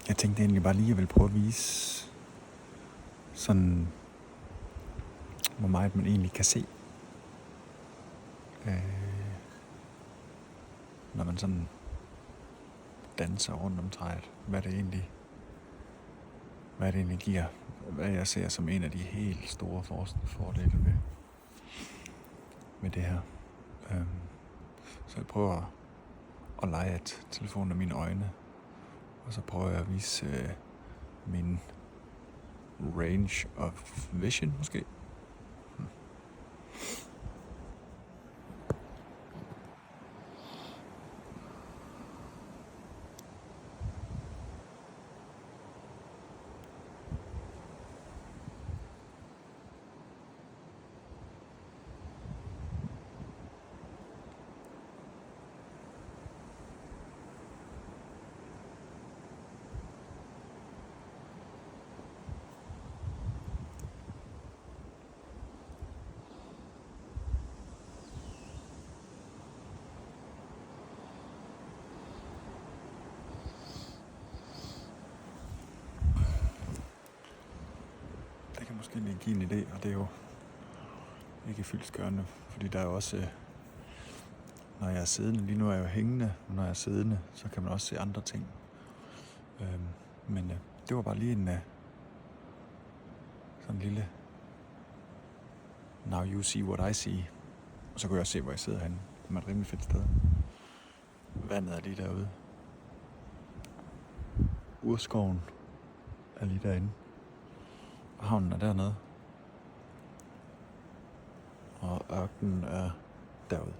Jeg tænkte egentlig bare lige, at jeg ville prøve at vise sådan, hvor meget man egentlig kan se, når man sådan danser rundt om træet. Hvad det egentlig giver. Hvad jeg ser som en af de helt store fordele med det her. Så jeg prøver at lege, at telefonen er mine øjne. Og så prøver jeg at vise min range of vision måske. Det kan måske lige give en idé, og det er jo ikke fyldestgørende, fordi der er også, når jeg er siddende, lige nu er jeg jo hængende, og når jeg er siddende, så kan man også se andre ting. Men det var bare lige en sådan en lille now you see what I see, og så kunne jeg også se, hvor jeg sidder henne. Det er et rimelig fedt sted. Vandet er lige derude. Urskoven er lige derinde. Og havnen er dernede. Og ørkenen er derude.